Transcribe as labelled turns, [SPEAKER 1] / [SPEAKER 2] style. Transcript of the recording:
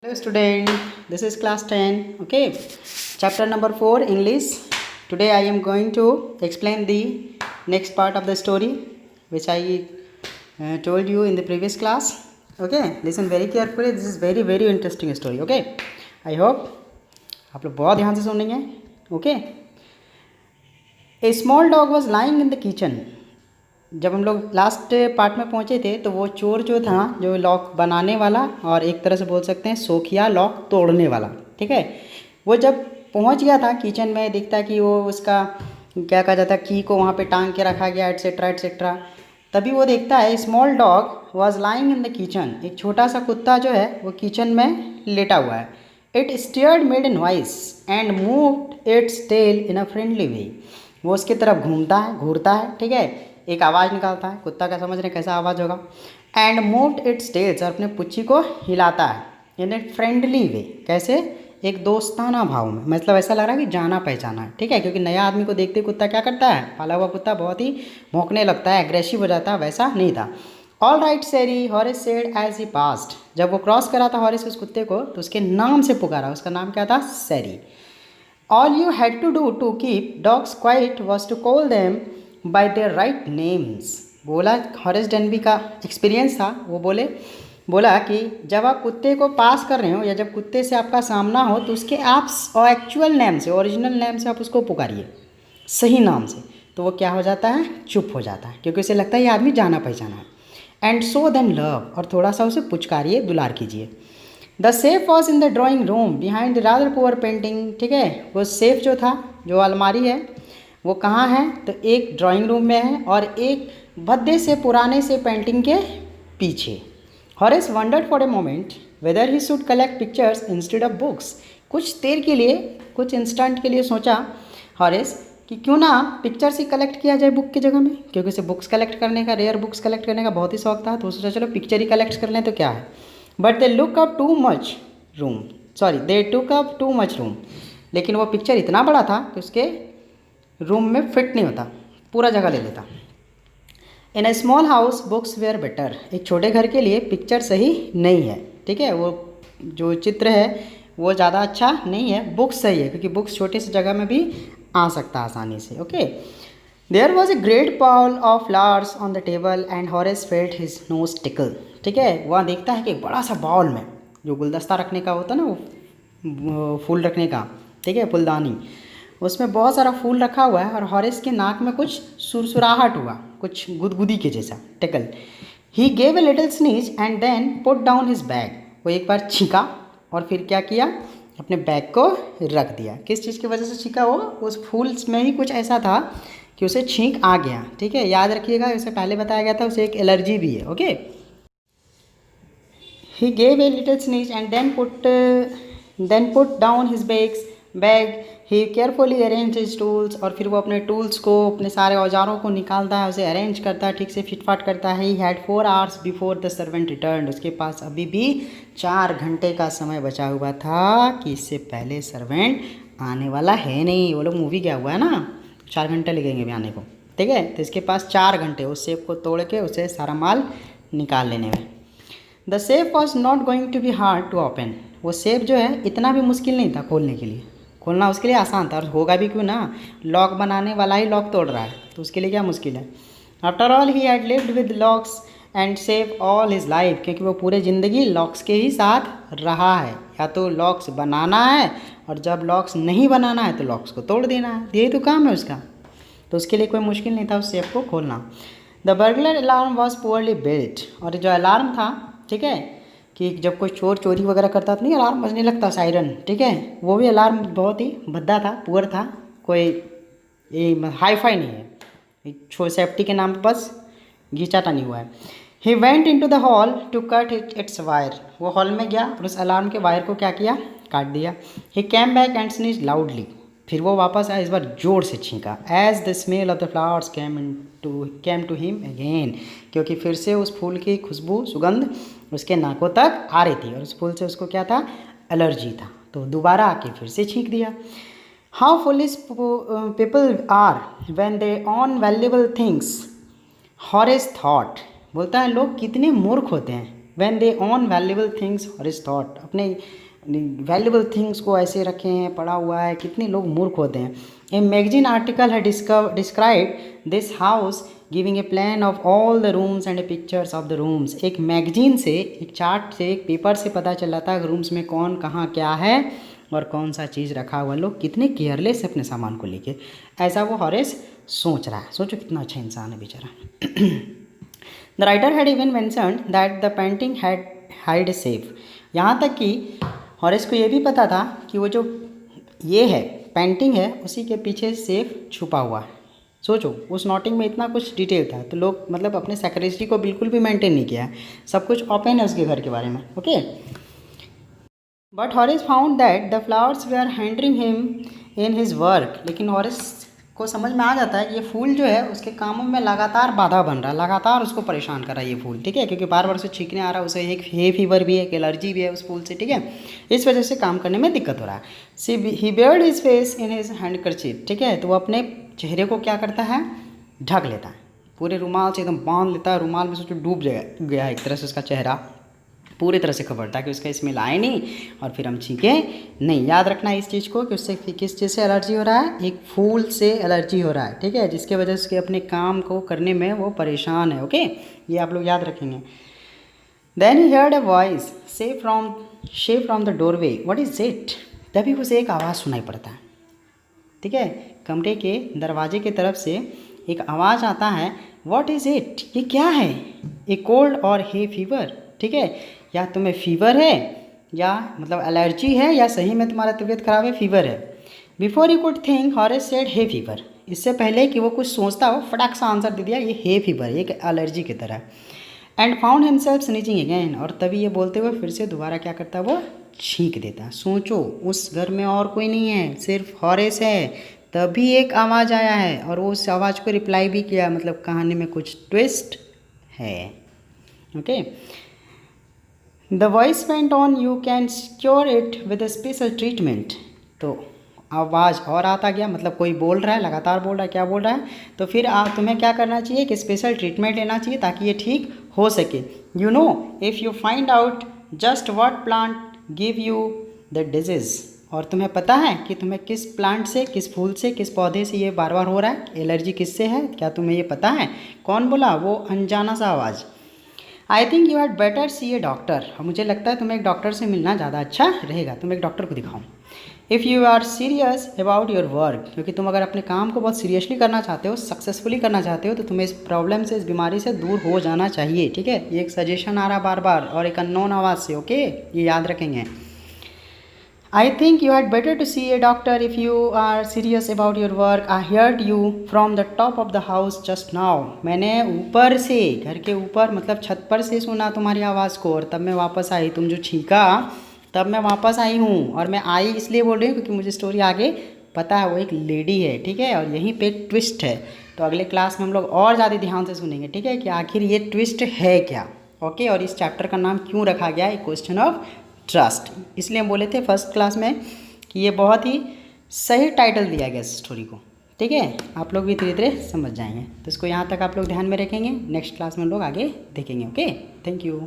[SPEAKER 1] Hello student, this is class 10, okay, chapter number 4 English. Today I am going to explain the next part of the story which I told you in the previous class. Okay, listen very carefully, this is very interesting story. Okay, I hope आप लोग बहुत ध्यान से सुनेंगे. Okay, a small dog was lying in the kitchen. जब हम लोग last part में पहुंचे थे तो वो चोर जो था, जो लॉक बनाने वाला और एक तरह से बोल सकते हैं सोखिया लॉक तोड़ने वाला, ठीक है, वो जब पहुंच गया था किचन में, दिखता कि वो उसका क्या कहा जाता है की को वहाँ पे टांग के रखा गया एट्सेट्रा एट्सेट्रा. तभी वो देखता है small dog was lying in the kitchen. एक छोटा सा कुत्ता जो है वो किचन में लेटा हुआ है. It steered made in voice and moved its tail in a friendly way. वो उसकी तरफ घूरता है, ठीक है, एक आवाज़ निकालता है, कुत्ता का समझ रहे कैसा आवाज़ होगा. एंड मूव्ड इट्स टेल्स, और अपने पुच्छी को हिलाता है इन ए फ्रेंडली वे. कैसे? एक दोस्ताना भाव में, मतलब ऐसा लग रहा है कि जाना पहचाना है, ठीक है, क्योंकि नया आदमी को देखते कुत्ता क्या करता है, पाला हुआ कुत्ता बहुत ही भौंकने लगता है, एग्रेसिव हो जाता है, वैसा नहीं था. All right Sally, Horace said as he passed. जब वो क्रॉस करा था हॉरिस उस कुत्ते को तो उसके नाम से पुकारा. उसका नाम क्या था? Sally. All you had to do to keep dogs quiet was to call them by their right names. बोला, हॉरिस डेनबी का एक्सपीरियंस था, वो बोला कि जब आप कुत्ते को पास कर रहे हो या जब कुत्ते से आपका सामना हो तो उसके आप एक्चुअल नेम से, ओरिजिनल नेम से आप उसको पुकारिए, सही नाम से. तो वो क्या हो जाता है? चुप हो जाता है, क्योंकि उसे लगता है ये आदमी जाना पहचाना है. एंड सो देम लव, और थोड़ा सा उसे पुचकारिए, दुलार कीजिए. The safe was in the drawing room behind the rather poor painting. ठीक है, वो सेफ जो था, जो अलमारी है, वो कहाँ है? तो एक ड्राइंग रूम में है और एक भद्दे से पुराने से पेंटिंग के पीछे. Horace wondered for a moment whether he should collect pictures instead of books. कुछ देर के लिए, कुछ इंस्टेंट के लिए सोचा हॉरिस कि क्यों ना पिक्चर्स ही कलेक्ट किया जाए बुक की जगह में, क्योंकि उसे बुक्स कलेक्ट करने का, रेयर बुक्स कलेक्ट करने का बहुत ही शौक था. तो सोचा चलो पिक्चर ही कलेक्ट कर लें तो क्या है. But they look up too much room, they took up too much room. लेकिन वो पिक्चर इतना बड़ा था कि उसके रूम में फिट नहीं होता, पूरा जगह ले लेता. In a small house books were better. एक छोटे घर के लिए पिक्चर सही नहीं है, ठीक है, वो जो चित्र है वो ज़्यादा अच्छा नहीं है, बुक्स सही है, क्योंकि बुक्स छोटे से जगह में भी आ सकता है आसानी से. Okay, there was a great bowl of flowers on the table and Horace felt his nose tickle. ठीक है, वहाँ देखता है कि एक बड़ा सा बाउल में, जो गुलदस्ता रखने का होता है ना, वो फूल रखने का, ठीक है, फूलदानी, उसमें बहुत सारा फूल रखा हुआ है. और हॉरिस के नाक में कुछ सुरसुराहट हुआ, कुछ गुदगुदी के जैसा, tickle. He gave a little sneeze and then put down his bag. वो एक बार छींका और फिर क्या किया, अपने बैग को रख दिया. किस चीज़ की वजह से छींका? वो उस फूल में ही कुछ ऐसा था कि उसे छींक आ गया. ठीक है, याद रखिएगा, उसे पहले बताया गया था उसे एक एलर्जी भी है. Okay, he gave a little sneeze and then put down his bag. He carefully arrange his tools. और फिर वो अपने टूल्स को, अपने सारे औजारों को निकालता है, उसे अरेंज करता है, ठीक से फिटफाट करता है. He had 4 hours before the servant return. उसके पास अभी भी 4 घंटे का समय बचा हुआ था कि इससे पहले सर्वेंट आने वाला है नहीं. वो लोग मूवी गया हुआ है ना, 4 घंटे लगेंगे भी आने को, ठीक है, तो इसके पास 4 घंटे उस सेफ को तोड़ के उसे सारा माल निकाल लेने में. The safe was not going to be hard to open. वो सेफ जो है इतना भी मुश्किल नहीं था खोलने के लिए, खोलना उसके लिए आसान था, और होगा भी क्यों ना, लॉक बनाने वाला ही लॉक तोड़ रहा है, तो उसके लिए क्या मुश्किल है. After all he had lived with locks and safe all his life. क्योंकि वो पूरे ज़िंदगी लॉक्स के ही साथ रहा है. या तो लॉक्स बनाना है, और जब लॉक्स नहीं बनाना है तो लॉक्स को तोड़ देना है, यही तो काम है उसका. तो उसके लिए कोई मुश्किल नहीं था उस सेफ को खोलना. The burglar alarm was poorly built. और जो अलार्म था, ठीक है, कि जब कोई चोर चोरी वगैरह करता तो नहीं अलार्म बजने लगता, सायरन, ठीक है, वो भी अलार्म बहुत ही भद्दा था, पुअर था, कोई ये हाई फाई नहीं है, सेफ्टी के नाम पर बस घिंचाता नहीं हुआ है. He went into the hall to cut its wire. वो हॉल में गया और उस अलार्म के वायर को क्या किया, काट दिया. He came back and sneezed loudly. फिर वो वापस आया, इस बार जोर से छींका. As the smell of the flowers came to him again. क्योंकि फिर से उस फूल की खुशबू, सुगंध उसके नाकों तक आ रही थी, और उस फूल से उसको क्या था, एलर्जी था. तो दोबारा आके फिर से छींक दिया. How foolish people are when they own valuable things, Horace thought. बोलता है लोग कितने मूर्ख होते हैं when they own valuable things Horace thought, अपने वैल्यूएबल थिंग्स को ऐसे रखे हैं, पड़ा हुआ है, कितने लोग मूर्ख होते हैं। ए मैगजीन आर्टिकल है describe this house giving a plan of all the rooms and A pictures of the rooms. एक मैगजीन से, एक चार्ट से, एक पेपर से पता चला था रूम्स में कौन कहाँ क्या है और कौन सा चीज़ रखा हुआ। लोग कितने केयरलेस है अपने सामान को लेके, ऐसा वो हॉरेस सोच रहा है। सोचो कितना अच्छा इंसान है बेचारा। The writer had even mentioned that the painting had hide safe. यहाँ तक कि हॉरेस को ये भी पता था कि वो जो ये है पेंटिंग है उसी के पीछे सेफ छुपा हुआ है। सोचो उस नोटिंग में इतना कुछ डिटेल था, तो लोग मतलब अपने सेक्रेटरी को बिल्कुल भी मेंटेन नहीं किया है, सब कुछ ओपन है उसके घर के बारे में। Okay, but Horace found that the flowers were hindering him in his work. लेकिन हॉरिस को समझ में आ जाता है कि ये फूल जो है उसके कामों में लगातार बाधा बन रहा है, लगातार उसको परेशान कर रहा है ये फूल, ठीक है, क्योंकि बार बार उसे छींकने आ रहा है, उसे एक हे फीवर भी है, एक एलर्जी भी है उस फूल से, ठीक है, इस वजह से काम करने में दिक्कत हो रहा है। He buried his face in his handkerchief, ठीक है, तो वो अपने चेहरे को क्या करता है, ढक लेता है, पूरे रुमाल से एकदम बांध लेता है, रुमाल में सोचो डूब गया एक तरह से उसका चेहरा पूरी तरह से कवर, ताकि उसका स्मेल आए नहीं और फिर हम छींके नहीं। याद रखना इस चीज़ को कि उससे किस चीज़ से एलर्जी हो रहा है, एक फूल से एलर्जी हो रहा है, ठीक है, जिसके वजह से अपने काम को करने में वो परेशान है। ओके, ये आप लोग याद रखेंगे। Then he heard a voice say from the doorway, what is it. तभी उसे एक आवाज़ सुनाई पड़ता है, ठीक है, कमरे के दरवाजे की तरफ से एक आवाज़ आता है, व्हाट इज़ इट, ये क्या है, ए कोल्ड और हे फीवर, ठीक है, या तुम्हें फीवर है या मतलब एलर्जी है या सही में तुम्हारा तबीयत खराब है, फीवर है। Before you could think Horace said hay fever, इससे पहले कि वो कुछ सोचता हो फटाक सा आंसर दे दिया, ये हे फीवर, एक एलर्जी की तरह। एंड फाउंड हिमसेल्फ स्नीचिंग अगेन, और तभी ये बोलते हुए फिर से दोबारा क्या करता है, वो छींक देता है। सोचो उस घर में और कोई नहीं है, सिर्फ हॉरेस है, तभी एक आवाज़ आया है और वो उस आवाज़ को रिप्लाई भी किया, मतलब कहानी में कुछ ट्विस्ट है। Okay, the voice went on, you can cure it with a special treatment. तो आवाज़ और आता गया, मतलब कोई बोल रहा है, लगातार बोल रहा है, क्या बोल रहा है, तो फिर तुम्हें क्या करना चाहिए कि स्पेशल ट्रीटमेंट लेना चाहिए ताकि ये ठीक हो सके। You know if you find out just what plant give you the disease, और तुम्हें पता है कि तुम्हें किस प्लांट से, किस फूल से, किस पौधे से ये बार बार हो रहा है, एलर्जी किससे है, क्या तुम्हें ये पता है। कौन बोला, वो अनजाना सा आवाज़। I think you had better C A doctor, और मुझे लगता है तुम्हें एक डॉक्टर से मिलना ज़्यादा अच्छा रहेगा, तुम एक डॉक्टर को दिखाओ। If you are serious about your work, क्योंकि तुम अगर अपने काम को बहुत सीरियसली करना चाहते हो, सक्सेसफुली करना चाहते हो, तो तुम्हें इस प्रॉब्लम से, इस बीमारी से दूर हो जाना चाहिए, ठीक है। ये एक सजेशन आ रहा बार बार और एक अननोन आवाज़ से। ओके, ये याद रखेंगे। I think you had better to see a doctor if you are serious about your work. I heard you from the top of the house just now. मैंने ऊपर से, घर के ऊपर मतलब छत पर से सुना तुम्हारी आवाज़ को, और तब मैं वापस आई। तुम जो छींका तब मैं वापस आई हूँ, और मैं आई इसलिए बोल रही हूँ क्योंकि मुझे स्टोरी आगे पता है, वो एक लेडी है, ठीक है, और यहीं पे ट्विस्ट है। तो अगले क्लास में हम लोग और ज़्यादा ध्यान से सुनेंगे, ठीक है, कि आखिर ये ट्विस्ट है क्या। ओके, और इस चैप्टर का नाम क्यों रखा गया है, क्वेश्चन ऑफ ट्रस्ट, इसलिए हम बोले थे फर्स्ट क्लास में कि ये बहुत ही सही टाइटल दिया गया इस स्टोरी को, ठीक है। आप लोग भी धीरे धीरे समझ जाएंगे, तो इसको यहाँ तक आप लोग ध्यान में रखेंगे, नेक्स्ट क्लास में हम लोग आगे देखेंगे। Okay, thank you.